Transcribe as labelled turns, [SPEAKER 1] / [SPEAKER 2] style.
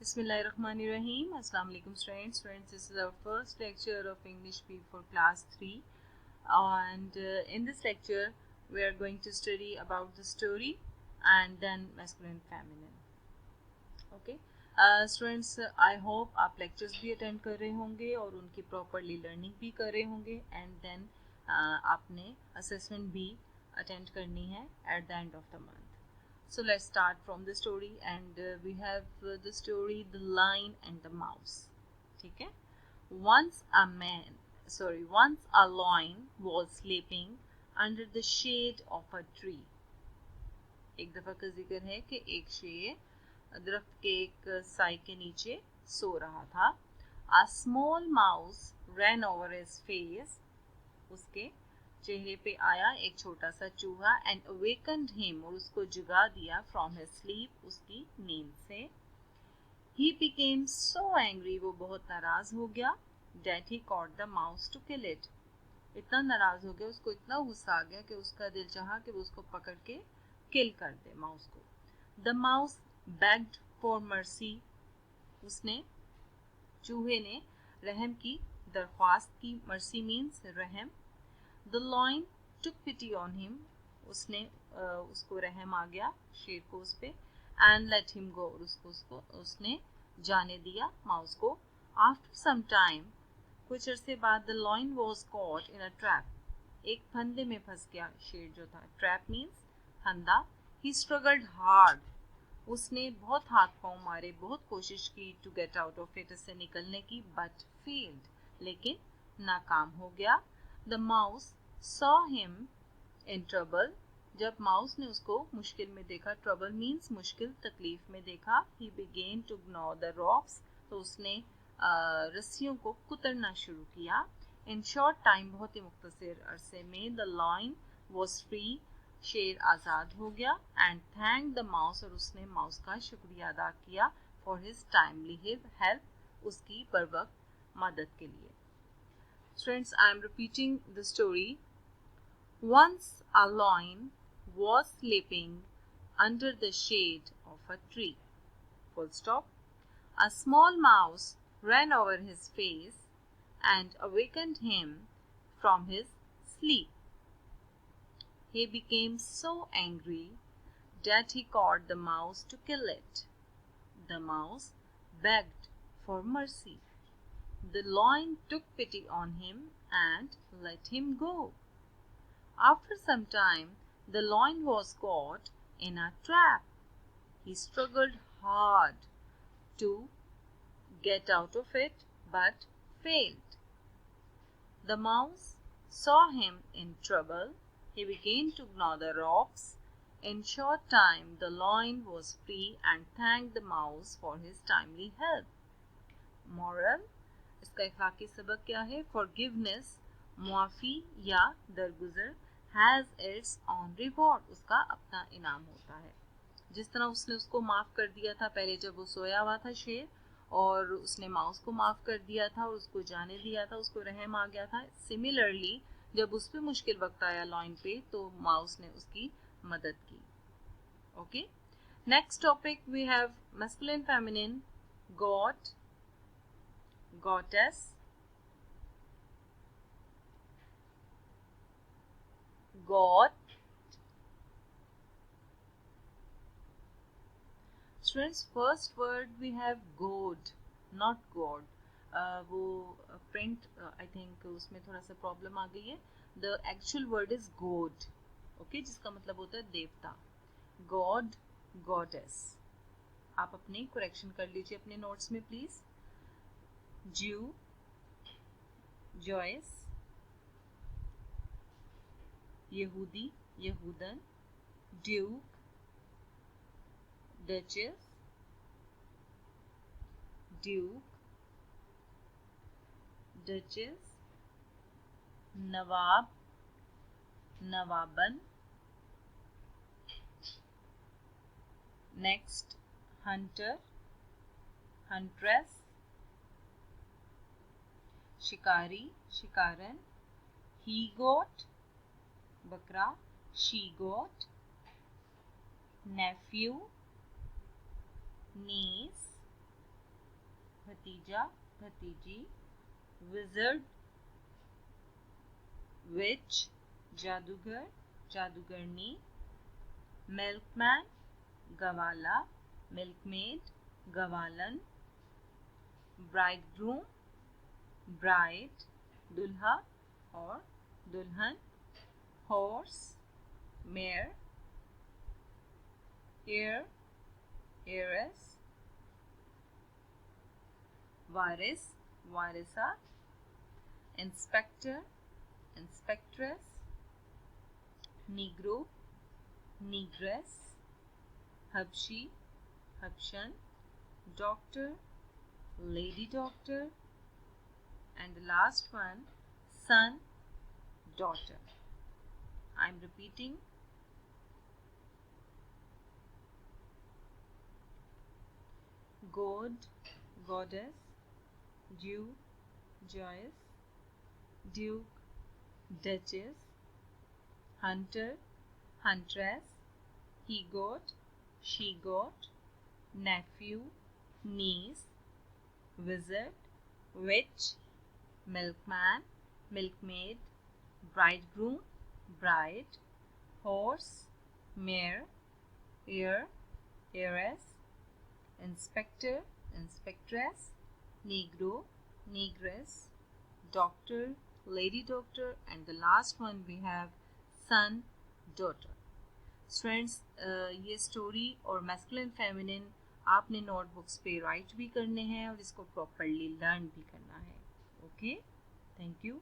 [SPEAKER 1] Bismillahirrahmanirrahim. Assalamu alaikum students. This is our first lecture of English P for class 3, and in this lecture we are going to study about the story and then masculine feminine. Okay. Students, I hope आप lectures भी attend कर रहे होंगे और उनकी properly learning भी कर रहे होंगे, and then आपने assessment भी attend करनी है at the end of the month. So let's start from the story, and we have the story The Lion and the Mouse. ठीक है. Once a lion was sleeping under the shade of a tree. एक दफ़ा का जिक्र है कि एक शेर दरख्त के एक साए के नीचे सो रहा था. A small mouse ran over his face. उसके चेहरे पे आया एक छोटा सा चूहा एंड अवेकन्ड हिम, और उसको जगा दिया फ्रॉम हिज स्लीप, उसकी नींद से. ही बिकेम सो एंग्री, वो बहुत नाराज हो गया. That he caught the mouse to kill it. इतना नाराज हो गया, उसको इतना गुस्सा आ गया कि उसका दिल चाहा कि वो उसको पकड़ के किल कर दे माउस को. The mouse bagged for mercy. उसने, चूहे ने रहम की दरख्वास्त की. मर्सी मीन्स रहम. The lion took pity on him. उसको रहम आ गया शेर को उस पे. And let him go. उसने जाने दिया माउस को. After some time, कुछ अरसे बाद, the lion was caught in a trap. एक फंदे में फंस गया शेर जो था. Trap means फंदा. He struggled hard. उसने बहुत हाथ पांव मारे, बहुत कोशिश की to get out of it, इससे निकलने की, but failed. लेकिन नाकाम हो गया. The mouse saw him in trouble. जब माउस ने उसको मुश्किल में देखा, trouble means मुश्किल, तकलीफ में देखा. He began to gnaw the rocks. तो उसने रस्सियों को कुतरना शुरू किया. In short time, बहुत ही मुख्तसर अरसे में, the lion was free. शेर आज़ाद हो गया. And thanked the mouse. और उसने माउस का शुक्रिया अदा किया for his timely help. उसकी बरवक्त मदद के लिए. Friends, I am repeating the story. Once a lion was sleeping under the shade of a tree. Full stop. A small mouse ran over his face and awakened him from his sleep. He became so angry that he caught the mouse to kill it. The mouse begged for mercy. The lion took pity on him and let him go. After some time, the lion was caught in a trap. He struggled hard to get out of it, but failed. The mouse saw him in trouble. He began to gnaw the rocks. In short time, the lion was free and thanked the mouse for his timely help. Moral: इसका इखलाकी सबक क्या है? Forgiveness, मुआफ़ी या दरगुजर, has its own reward. उसका अपना इनाम होता है. जिस तरह उसने उसको माफ़ कर दिया था पहले जब वो सोया हुआ था शेर, और उसने माउस को माफ़ कर दिया था और उसको जाने दिया था, उसको रहम आ गया था. सिमिलरली जब उस पर मुश्किल वक्त आया लॉइन पे, तो माउस ने उसकी मदद की. Okay. Next topic we have masculine feminine. God, goddess, god. Students, first word we have god, not god. वो print I think उसमें थोड़ा सा प्रॉब्लम आ गई है. The actual word is god. Okay, जिसका मतलब होता है देवता. God, goddess. आप अपने करेक्शन कर लीजिए अपने नोट्स में प्लीज. Jew, Joyce, यहूदी, यहूदन, Duke, Duchess, Duke, Duchess, नवाब, नवाबन. Next, hunter, huntress, शिकारी, शिकारन, he goat, बकरा, she goat, nephew, niece, भतीजा भतीजी, विजर्ड विच जादूगर जादूगरनी, मिल्कमैन गवाला मिल्कमेड गवालन, ब्राइडग्रूम ब्राइड दुल्हा और दुल्हन, हॉर्स मेयर, हेयर हेयरेस, वारिस वारिसा, इंस्पेक्टर इंस्पेक्ट्रेस, नीग्रो नीग्रेस, हबशी हबशन, doctor lady doctor, and the last one son daughter. I'm repeating: god goddess, Jew Joyce, duke duchess, hunter huntress, he got she got, nephew niece, wizard witch, milkman milkmaid, bridegroom bride, horse mare, heir heiress, inspector inspectress, negro negress, doctor lady doctor, and the last one we have son daughter. Students ये story और masculine feminine आपने notebooks पे right भी करने हैं और इसको properly learn भी करना है. Okay, thank you.